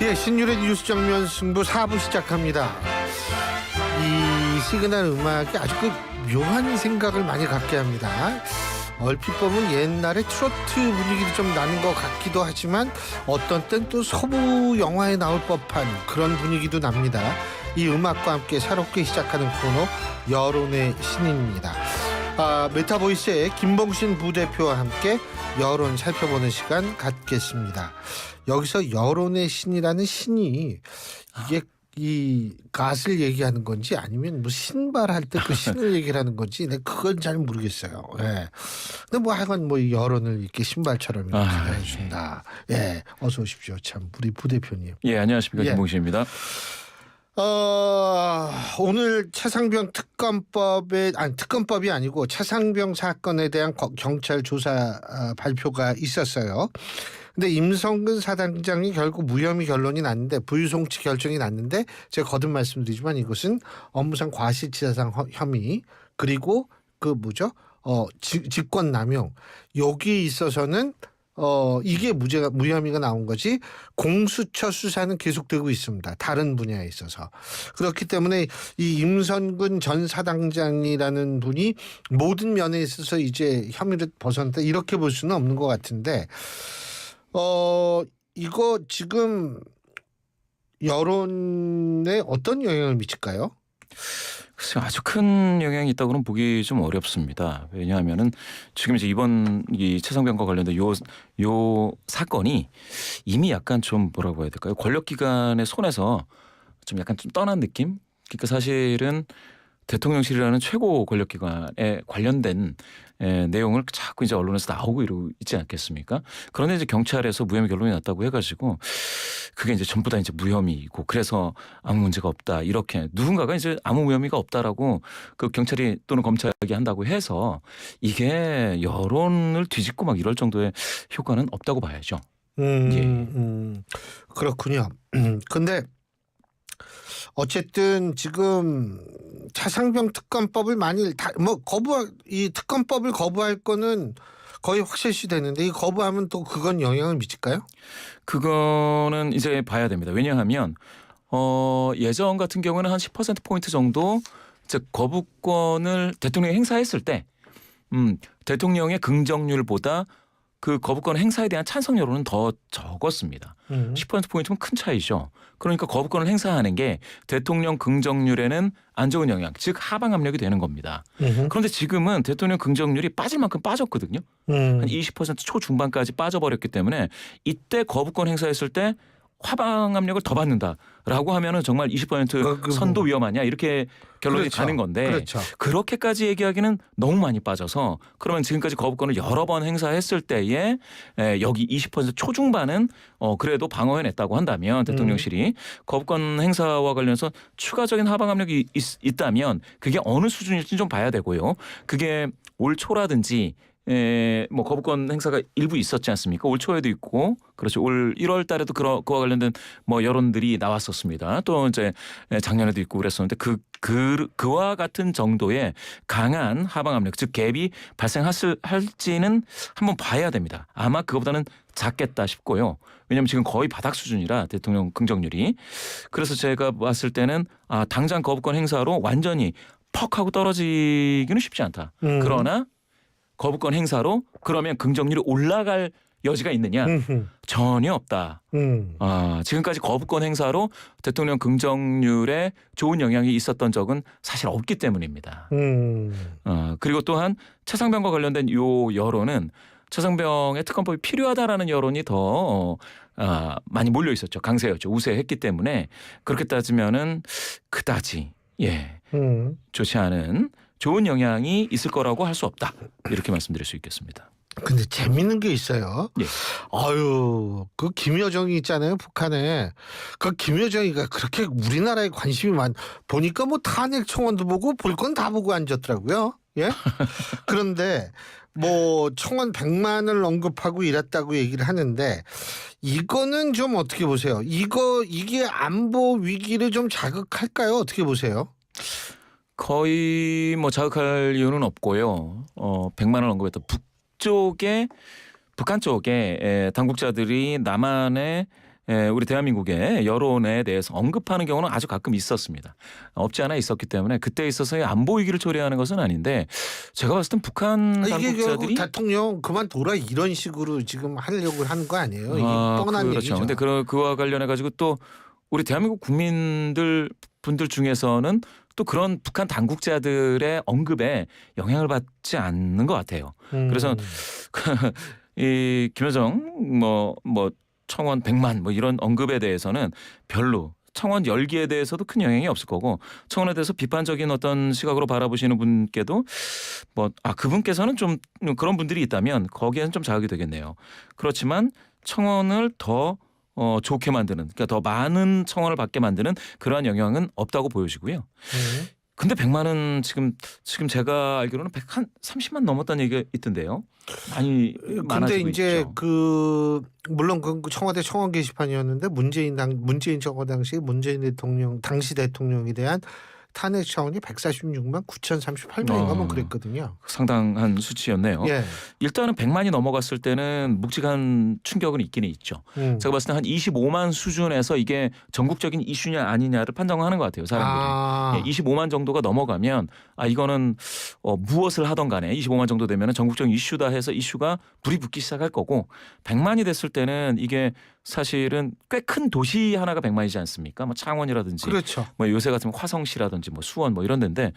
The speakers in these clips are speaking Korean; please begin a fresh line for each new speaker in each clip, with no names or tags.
예, 신율의 뉴스 정면 승부 4부 시작합니다. 이 시그널 음악이 아주 묘한 생각을 많이 갖게 합니다. 얼핏 보면 옛날에 트로트 분위기도 좀 나는 것 같기도 하지만 어떤 땐 또 서부 영화에 나올 법한 그런 분위기도 납니다. 이 음악과 함께 새롭게 시작하는 코너 여론의 신인입니다. 메타보이스의 김봉신 부대표와 함께 여론 살펴보는 시간 갖겠습니다. 여기서 여론의 신이라는 신이 이게 이 갓을 얘기하는 건지 아니면 뭐 신발할 때 그 신을 얘기를 하는 건지 내가 그건 잘 모르겠어요. 예. 근데 뭐 하여간 뭐 여론을 이렇게 신발처럼 이렇게 해준다. 예. 어서 오십시오. 참 우리 부대표님.
예, 안녕하십니까. 김봉신입니다.
오늘 최상병 특검법이 아니고 최상병 사건에 대한 경찰 조사 발표가 있었어요. 근데 임성근 사단장이 결국 무혐의 결론이 났는데 불송치 결정이 났는데 제가 거듭 말씀드리지만 이것은 업무상 과실치사상 혐의 그리고 직권남용 여기 있어서는 이게 무혐의가 나온 거지 공수처 수사는 계속되고 있습니다. 다른 분야에 있어서. 그렇기 때문에 이 임성근 전 사단장이라는 분이 모든 면에 있어서 이제 혐의를 벗어났다 이렇게 볼 수는 없는 것 같은데 이거 지금 여론에 어떤 영향을 미칠까요?
글쎄 아주 큰 영향이 있다고는 보기 좀 어렵습니다. 왜냐하면은 지금 이제 이번 이 최상병과 관련된 요 사건이 이미 약간 좀 뭐라고 해야 될까요? 권력기관의 손에서 좀 약간 좀 떠난 느낌? 그러니까 사실은 대통령실이라는 최고 권력기관에 관련된 내용을 자꾸 이제 언론에서 나오고 이러고 있지 않겠습니까? 그런데 이제 경찰에서 무혐의 결론이 났다고 해가지고 그게 이제 전부 다 이제 무혐의고 그래서 아무 문제가 없다 이렇게 누군가가 이제 아무 무혐의가 없다라고 그 경찰이 또는 검찰이 한다고 해서 이게 여론을 뒤집고 막 이럴 정도의 효과는 없다고 봐야죠.
그렇군요. 근데 어쨌든 지금 차상병 특검법을 만일 이 특검법을 거부할 거는 거의 확실시 되는데 이 거부하면 또 그건 영향을 미칠까요?
그거는 이제 봐야 됩니다. 왜냐하면 예전 같은 경우는 한 10%포인트 정도 즉 거부권을 대통령이 행사했을 때 대통령의 긍정률보다 그 거부권 행사에 대한 찬성 여론은 더 적었습니다. 10%포인트면 큰 차이죠. 그러니까 거부권을 행사하는 게 대통령 긍정률에는 안 좋은 영향, 즉 하방 압력이 되는 겁니다. 그런데 지금은 대통령 긍정률이 빠질 만큼 빠졌거든요. 한 20% 초중반까지 빠져버렸기 때문에 이때 거부권 행사했을 때 하방 압력을 더 받는다라고 하면은 정말 20% 선도 위험하냐 이렇게 결론이 가는 건데 그렇게까지 얘기하기는 너무 많이 빠져서 그러면 지금까지 거부권을 여러 번 행사했을 때에 여기 20% 초중반은 그래도 방어해냈다고 한다면 대통령실이 거부권 행사와 관련해서 추가적인 하방 압력이 있다면 그게 어느 수준일지 좀 봐야 되고요. 그게 올 초라든지 뭐 거부권 행사가 일부 있었지 않습니까? 올 초에도 있고 그렇죠. 올 1월 달에도 그와 관련된 뭐 여론들이 나왔었습니다. 또 이제 작년에도 있고 그랬었는데 그와 같은 정도의 강한 하방 압력 즉 갭이 발생할지는 한번 봐야 됩니다. 아마 그거보다는 작겠다 싶고요. 왜냐하면 지금 거의 바닥 수준이라 대통령 긍정률이 그래서 제가 봤을 때는 당장 거부권 행사로 완전히 퍽 하고 떨어지기는 쉽지 않다. 그러나 거부권 행사로 그러면 긍정률이 올라갈 여지가 있느냐? 전혀 없다. 지금까지 거부권 행사로 대통령 긍정률에 좋은 영향이 있었던 적은 사실 없기 때문입니다. 그리고 또한 최상병과 관련된 요 여론은 최상병의 특검법이 필요하다라는 여론이 더 많이 몰려 있었죠. 강세였죠. 우세했기 때문에 그렇게 따지면은 그다지 좋지 않은 좋은 영향이 있을 거라고 할 수 없다. 이렇게 말씀드릴 수 있겠습니다.
근데 재밌는 게 있어요.
예.
그 김여정이 있잖아요. 북한에. 그 김여정이가 그렇게 우리나라에 관심이 보니까 뭐 탄핵 청원도 보고 볼 건 다 보고 앉았더라고요. 예? 그런데 뭐 청원 100만을 언급하고 이랬다고 얘기를 하는데 이거는 좀 어떻게 보세요? 이게 안보 위기를 좀 자극할까요? 어떻게 보세요?
거의 뭐 자극할 이유는 없고요. 100만 원 언급했던 북한 쪽에 당국자들이 남한의 우리 대한민국의 여론에 대해서 언급하는 경우는 아주 가끔 있었습니다. 없지 않아 있었기 때문에 그때 있어서의 안 보이기를 초래하는 것은 아닌데 제가 봤을 땐 북한
이게 결국
당국자들이
대통령 그만둬라 이런 식으로 지금 하려고 하는 거 아니에요? 이게 뻔한
그렇죠.
얘기죠.
근데 그와 관련해 가지고 또 우리 대한민국 분들 중에서는 또 그런 북한 당국자들의 언급에 영향을 받지 않는 것 같아요. 그래서 이 김여정 뭐 청원 100만 뭐 이런 언급에 대해서는 별로 청원 열기에 대해서도 큰 영향이 없을 거고 청원에 대해서 비판적인 어떤 시각으로 바라보시는 분께도 그분께서는 좀 그런 분들이 있다면 거기에는 좀 자극이 되겠네요. 그렇지만 청원을 더 좋게 만드는 그러니까 더 많은 청원을 받게 만드는 그러한 영향은 없다고 보여지고요. 근데 100만은 지금 제가 알기로는 130만 넘었다는 얘기가 있던데요. 많이
근데
많아지고
이제
있죠.
물론 그 청와대 청원 게시판이었는데 문재인 정권 당시 문재인 대통령 당시 대통령에 대한 탄핵 청원이 146만 9,038명인가 뭐 그랬거든요.
상당한 수치였네요.
예.
일단은 100만이 넘어갔을 때는 묵직한 충격은 있기는 있죠. 제가 봤을 때 한 25만 수준에서 이게 전국적인 이슈냐 아니냐를 판정하는 것 같아요. 사람들이. 25만 정도가 넘어가면 이거는 무엇을 하던 간에 25만 정도 되면 전국적인 이슈다 해서 이슈가 불이 붙기 시작할 거고 100만이 됐을 때는 이게 사실은 꽤 큰 도시 하나가 100만이지 않습니까? 뭐 창원이라든지
그렇죠.
뭐 요새 같으면 화성시라든지 뭐 수원 뭐 이런 데인데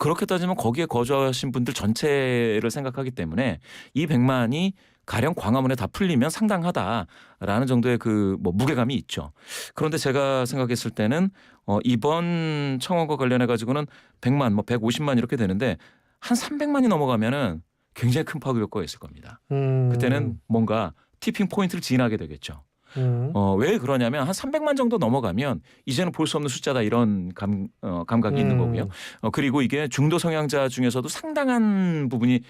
그렇게 따지면 거기에 거주하신 분들 전체를 생각하기 때문에 이 100만이 가령 광화문에 다 풀리면 상당하다라는 정도의 그 뭐 무게감이 있죠. 그런데 제가 생각했을 때는 이번 청원과 관련해 가지고는 100만 뭐 150만 이렇게 되는데 한 300만이 넘어가면은 굉장히 큰 파급 효과가 있을 겁니다. 그때는 뭔가 티핑 포인트를 지나게 되겠죠. 왜 그러냐면 한 300만 정도 넘어가면 이제는 볼 수 없는 숫자다 이런 감각이 있는 거고요. 그리고 이게 중도 성향자 중에서도 상당한 부분이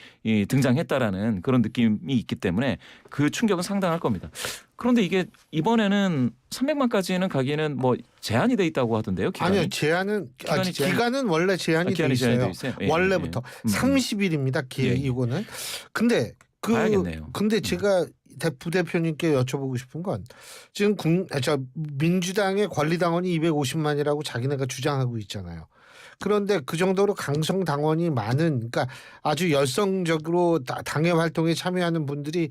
등장했다라는 그런 느낌이 있기 때문에 그 충격은 상당할 겁니다. 그런데 이게 이번에는 300만까지는 가기에는 뭐 제한이 돼 있다고 하던데요. 기간이?
아니요. 기간은 원래 제한이 돼 있어요.
예,
원래부터 30일입니다. 이거는. 근데
봐야겠네요.
근데 제가 부대표님께 여쭤보고 싶은 건 지금 민주당의 권리당원이 250만이라고 자기네가 주장하고 있잖아요. 그런데 그 정도로 강성 당원이 많은 그러니까 아주 열성적으로 당회 활동에 참여하는 분들이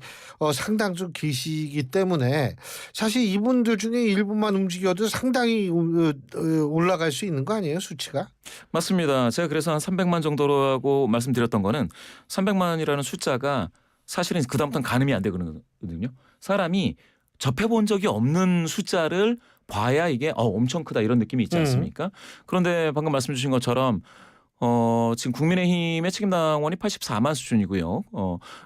상당수 계시기 때문에 사실 이분들 중에 일부만 움직여도 상당히 올라갈 수 있는 거 아니에요, 수치가?
맞습니다. 제가 그래서 한 300만 정도라고 말씀드렸던 거는 300만이라는 숫자가 사실은 그다음부터는 가늠이 안 되거든요. 사람이 접해본 적이 없는 숫자를 봐야 이게 엄청 크다 이런 느낌이 있지 않습니까? 그런데 방금 말씀 주신 것처럼 지금 국민의힘의 책임당원이 84만 수준이고요.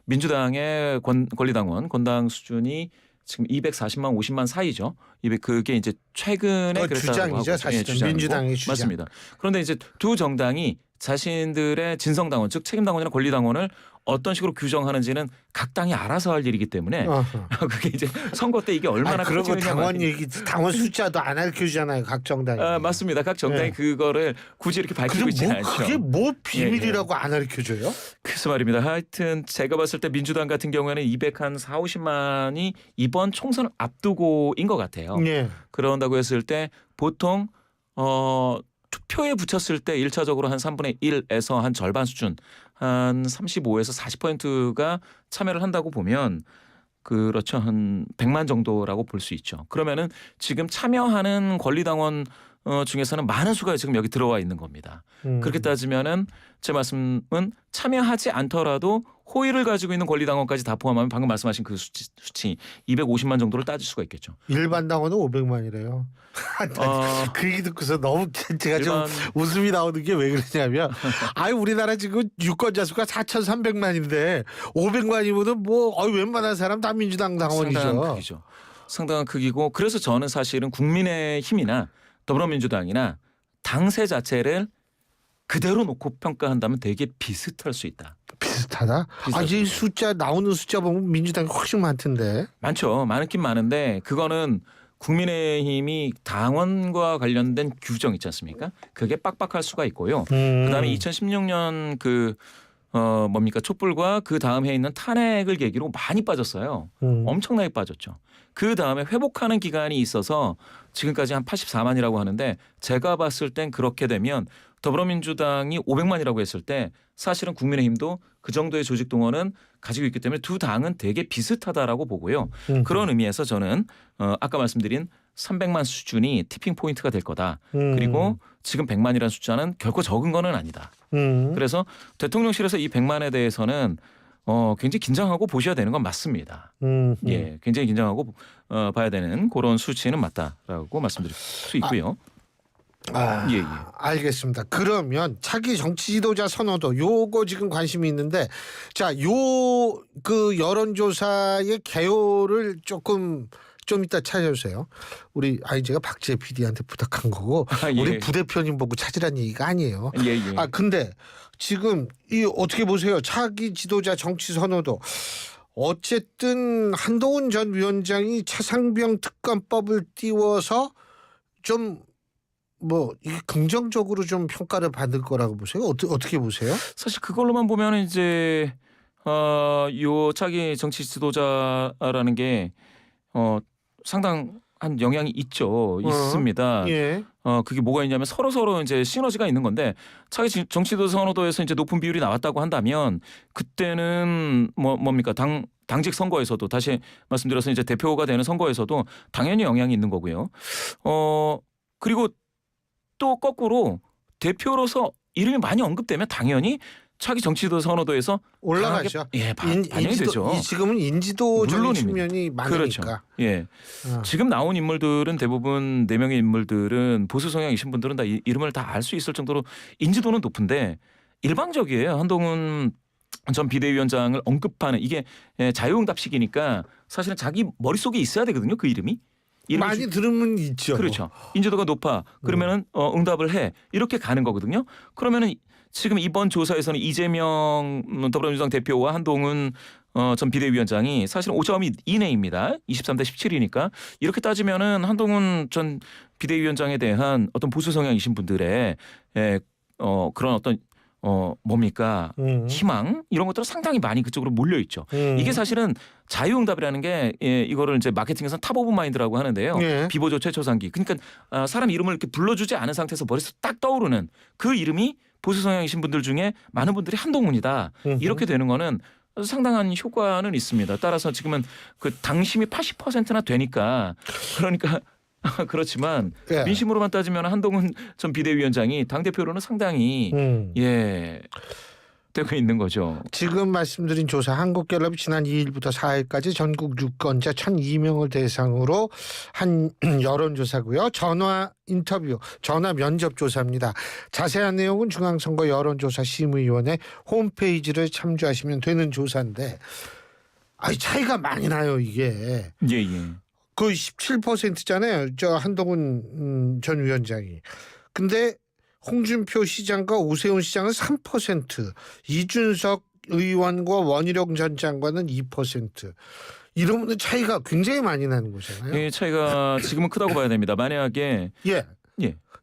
민주당의 권리당원 권당 수준이 지금 240만 50만 사이죠. 그게 이제 최근에 그랬다고
주장이죠,
하고,
사실은
주장이고.
민주당의 주장.
맞습니다. 그런데 이제 두 정당이 자신들의 진성당원 즉 책임당원이나 권리당원을 어떤 식으로 규정하는지는 각 당이 알아서 할 일이기 때문에 그게 이제 선거 때 이게 얼마나
그리고
커지느냐
당원 숫자도 안 알려주잖아요, 각 정당이.
맞습니다. 각 정당이 그거를 굳이 이렇게 밝히고 있지 않죠.
그게 뭐 비밀이라고 안 알려줘요?
그래서 말입니다. 하여튼 제가 봤을 때 민주당 같은 경우에는 240만이 이번 총선을 앞두고인 것 같아요.
예.
그런다고 했을 때 보통 투표에 붙였을 때 1차적으로 한 3분의 1에서 한 절반 수준 한 35에서 40%가 참여를 한다고 보면 그렇죠. 한 100만 정도라고 볼 수 있죠. 그러면은 지금 참여하는 권리당원 중에서는 많은 수가 지금 여기 들어와 있는 겁니다. 그렇게 따지면은 제 말씀은 참여하지 않더라도 호의를 가지고 있는 권리당원까지 다 포함하면 방금 말씀하신 그 수치 250만 정도를 따질 수가 있겠죠.
일반 당원은 500만이래요. 그 얘기 듣고서 너무 제가 좀 웃음이 나오는 게 왜 그러냐면 우리나라 지금 유권자 수가 4,300만인데 500만이면은 뭐 웬만한 사람 다 민주당 당원이죠.
상당한 크기죠. 상당한 크기고 그래서 저는 사실은 국민의힘이나 더불어민주당이나 당세 자체를 그대로 놓고 평가한다면 되게 비슷할 수 있다.
비슷하다? 이 숫자 나오는 숫자 보면 민주당이 훨씬 많던데.
많죠. 많긴 많은데 그거는 국민의힘이 당원과 관련된 규정 있지 않습니까? 그게 빡빡할 수가 있고요. 그다음에 2016년 뭡니까 촛불과 그 다음 해에 있는 탄핵을 계기로 많이 빠졌어요. 엄청나게 빠졌죠. 그 다음에 회복하는 기간이 있어서 지금까지 한 84만이라고 하는데 제가 봤을 땐 그렇게 되면 더불어민주당이 500만이라고 했을 때 사실은 국민의힘도 그 정도의 조직 동원은 가지고 있기 때문에 두 당은 되게 비슷하다라고 보고요. 그런 의미에서 저는 아까 말씀드린 300만 수준이 티핑 포인트가 될 거다. 그리고 지금 100만이라는 숫자는 결코 적은 거는 아니다. 그래서 대통령실에서 이 100만에 대해서는 굉장히 긴장하고 보셔야 되는 건 맞습니다. 예, 굉장히 긴장하고 봐야 되는 그런 수치는 맞다라고 말씀드릴 수 있고요. 예.
알겠습니다. 그러면 차기 정치 지도자 선호도 요거 지금 관심이 있는데 그 여론조사의 개요를 좀 이따 찾아주세요. 제가 박지혜 PD한테 부탁한 거고
예.
우리 부대표님 보고 찾으라는 얘기가 아니에요.
예.
근데 지금 이 어떻게 보세요? 차기 지도자 정치 선호도 어쨌든 한동훈 전 위원장이 차상병 특검법을 띄워서 좀 이게 긍정적으로 좀 평가를 받을 거라고 보세요? 어떻게 보세요?
사실 그걸로만 보면 이제 요 차기 정치 지도자라는 게 상당한 영향이 있습니다.
예.
그게 뭐가 있냐면 서로 이제 시너지가 있는 건데 차기 정치 지도자 선호도에서 이제 높은 비율이 나왔다고 한다면 그때는 뭡니까 당직 선거에서도 다시 말씀드려서 이제 대표가 되는 선거에서도 당연히 영향이 있는 거고요. 그리고 또 거꾸로 대표로서 이름이 많이 언급되면 당연히 차기 정치도 선호도에서
올라가죠.
반영이 되죠.
지금은 인지도적인
물론입니다.
측면이 많으니까.
그렇죠. 예. 지금 나온 인물들은 대부분 4명의 인물들은 보수 성향이신 분들은 다 이름을 다 알 수 있을 정도로 인지도는 높은데 일방적이에요. 한동훈 전 비대위원장을 언급하는 이게 자유응답식이니까 사실은 자기 머릿속에 있어야 되거든요. 그 이름이.
많이 들으면 있죠.
그렇죠. 인지도가 높아. 그러면은 응답을 해. 이렇게 가는 거거든요. 그러면은 지금 이번 조사에서는 이재명 더불어민주당 대표와 한동훈 전 비대위원장이 사실은 5점 이내입니다. 23대 17이니까 이렇게 따지면은 한동훈 전 비대위원장에 대한 어떤 보수 성향이신 분들의 그런 어떤 희망 이런 것들은 상당히 많이 그쪽으로 몰려 있죠. 이게 사실은 자유응답이라는 게 이거를 이제 마케팅에서는 탑 오브 마인드라고 하는데요.
예.
비보조 최초상기. 그러니까 사람 이름을 이렇게 불러주지 않은 상태에서 머릿속 딱 떠오르는 그 이름이 보수 성향이신 분들 중에 많은 분들이 한동훈이다. 이렇게 되는 거는 상당한 효과는 있습니다. 따라서 지금은 그 당심이 80%나 되니까 그러니까 그렇지만
예.
민심으로만 따지면 한동훈 전 비대위원장이 당대표로는 상당히 되고 있는 거죠.
지금 말씀드린 조사 한국갤럽이 지난 2일부터 4일까지 전국 유권자 1,002명을 대상으로 한 여론조사고요. 전화 인터뷰, 전화 면접 조사입니다. 자세한 내용은 중앙선거 여론조사 심의위원회 홈페이지를 참조하시면 되는 조사인데 차이가 많이 나요 이게.
예.
거의 17%잖아요. 저 한동훈 전 위원장이. 근데 홍준표 시장과 오세훈 시장은 3%, 이준석 의원과 원희룡 전 장관은 2%. 이러면 차이가 굉장히 많이 나는 거잖아요.
예, 차이가 지금은 크다고 봐야 됩니다. 만약에
예.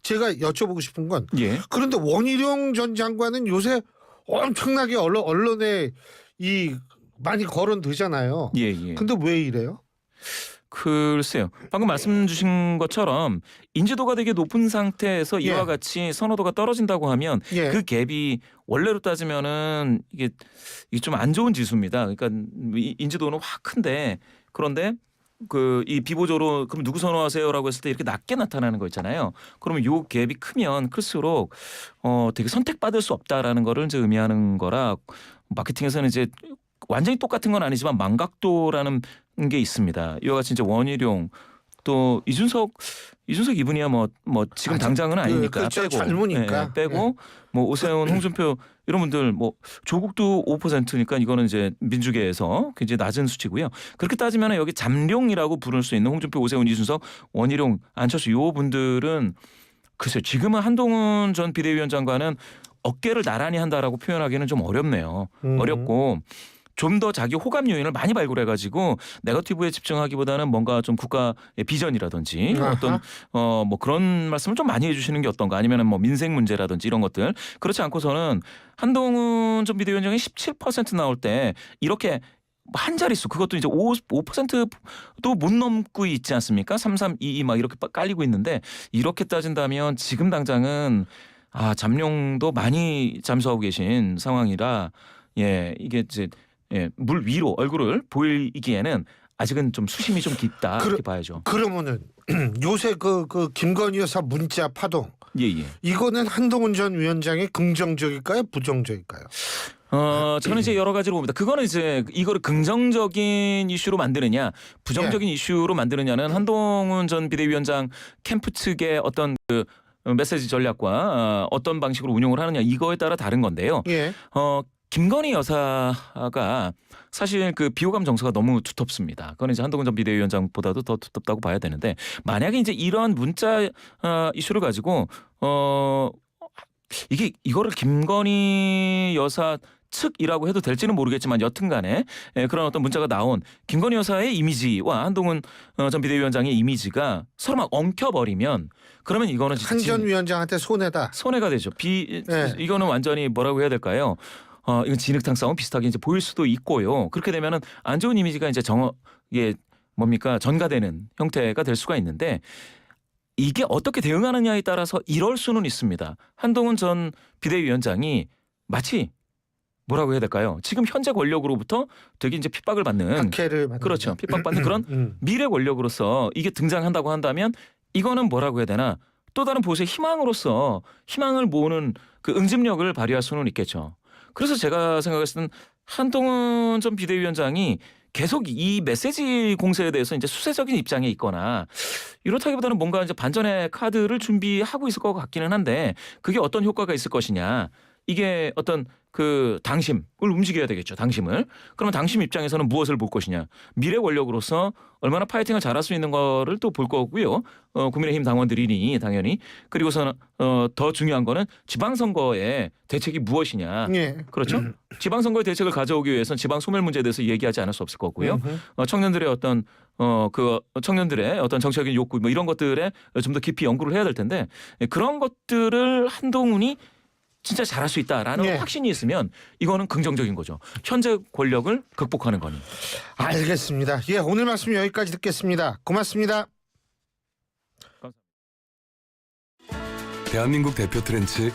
제가 여쭤보고 싶은 건 그런데 원희룡 전 장관은 요새 엄청나게 언론에 많이 거론되잖아요.
예.
근데 왜 이래요?
글쎄요. 방금 말씀 주신 것처럼 인지도가 되게 높은 상태에서 이와 같이 선호도가 떨어진다고 하면 그 갭이 원래로 따지면은 이게 좀 안 좋은 지수입니다. 그러니까 인지도는 확 큰데 그런데 이 비보조로 그럼 누구 선호하세요라고 했을 때 이렇게 낮게 나타나는 거 있잖아요. 그러면 요 갭이 크면 클수록 되게 선택받을 수 없다라는 거를 이제 의미하는 거라 마케팅에서는 이제 완전히 똑같은 건 아니지만 망각도라는 게 있습니다. 이와 같이 이제 원희룡 또 이준석 이분이야 뭐 지금 당장은 아니니까
그렇죠.
빼고
젊으니까
빼고 뭐 오세훈 홍준표 이런 분들 뭐 조국도 5%니까 이거는 이제 민주계에서 굉장히 낮은 수치고요. 그렇게 따지면 여기 잠룡이라고 부를 수 있는 홍준표, 오세훈, 이준석, 원희룡, 안철수 요 분들은 글쎄요. 지금은 한동훈 전 비대위원장과는 어깨를 나란히 한다라고 표현하기는 좀 어렵네요. 어렵고 좀 더 자기 호감 요인을 많이 발굴해가지고 네거티브에 집중하기보다는 뭔가 좀 국가의 비전이라든지 어떤 뭐 그런 말씀을 좀 많이 해주시는 게 어떤가 아니면은 뭐 민생 문제라든지 이런 것들 그렇지 않고서는 한동훈 전 비대위원장이 17% 나올 때 이렇게 한 자릿수 그것도 이제 5%도 못 넘고 있지 않습니까? 3322 막 이렇게 깔리고 있는데 이렇게 따진다면 지금 당장은 잠룡도 많이 잠수하고 계신 상황이라 이게 이제 물 위로 얼굴을 보이기에는 아직은 좀 수심이 좀 깊다 이렇게 봐야죠.
그러면은 요새 그 김건희 여사 문자 파동 이거는 한동훈 전 위원장이 긍정적일까요, 부정적일까요?
저는 이제 여러 가지로 봅니다. 그거는 이제 이거를 긍정적인 이슈로 만드느냐, 부정적인 이슈로 만드느냐는 한동훈 전 비대위원장 캠프 측의 어떤 그 메시지 전략과 어떤 방식으로 운용을 하느냐 이거에 따라 다른 건데요. 김건희 여사가 사실 그 비호감 정서가 너무 두텁습니다. 그건 이제 한동훈 전 비대위원장보다도 더 두텁다고 봐야 되는데 만약에 이제 이런 문자 이슈를 가지고 이거를 김건희 여사 측이라고 해도 될지는 모르겠지만 여튼간에 그런 어떤 문자가 나온 김건희 여사의 이미지와 한동훈 전 비대위원장의 이미지가 서로 막 엉켜버리면 그러면 이거는
한 전 위원장한테 손해가
되죠. 이거는 완전히 뭐라고 해야 될까요? 이건 진흙탕 싸움 비슷하게 이제 보일 수도 있고요. 그렇게 되면은 안 좋은 이미지가 이제 이게 뭡니까 전가되는 형태가 될 수가 있는데 이게 어떻게 대응하느냐에 따라서 이럴 수는 있습니다. 한동훈 전 비대위원장이 마치 뭐라고 해야 될까요? 지금 현재 권력으로부터 되게 이제 핍박을 받는
박해를 받는
그렇죠. 핍박받는 그런 미래 권력으로서 이게 등장한다고 한다면 이거는 뭐라고 해야 되나? 또 다른 보수의 희망으로서 희망을 모으는 그 응집력을 발휘할 수는 있겠죠. 그래서 제가 생각했을 때는 한동훈 전 비대위원장이 계속 이 메시지 공세에 대해서 이제 수세적인 입장에 있거나 이렇다기보다는 뭔가 이제 반전의 카드를 준비하고 있을 것 같기는 한데 그게 어떤 효과가 있을 것이냐. 이게 어떤 그 당심을 움직여야 되겠죠. 당심을. 그러면 당심 입장에서는 무엇을 볼 것이냐. 미래 권력으로서 얼마나 파이팅을 잘할 수 있는 거를 또 볼 거고요. 국민의힘 당원들이니 당연히. 그리고서는 더 중요한 거는 지방선거의 대책이 무엇이냐. 그렇죠. 지방선거의 대책을 가져오기 위해서는 지방 소멸 문제에 대해서 얘기하지 않을 수 없을 거고요. 청년들의 어떤 청년들의 어떤 정치적인 욕구 뭐 이런 것들에 좀 더 깊이 연구를 해야 될 텐데 그런 것들을 한동훈이 진짜 잘할 수 있다라는 확신이 있으면 이거는 긍정적인 거죠. 현재 권력을 극복하는 거니.
알겠습니다. 오늘 말씀 여기까지 듣겠습니다. 고맙습니다.
대한민국 대표 트렌치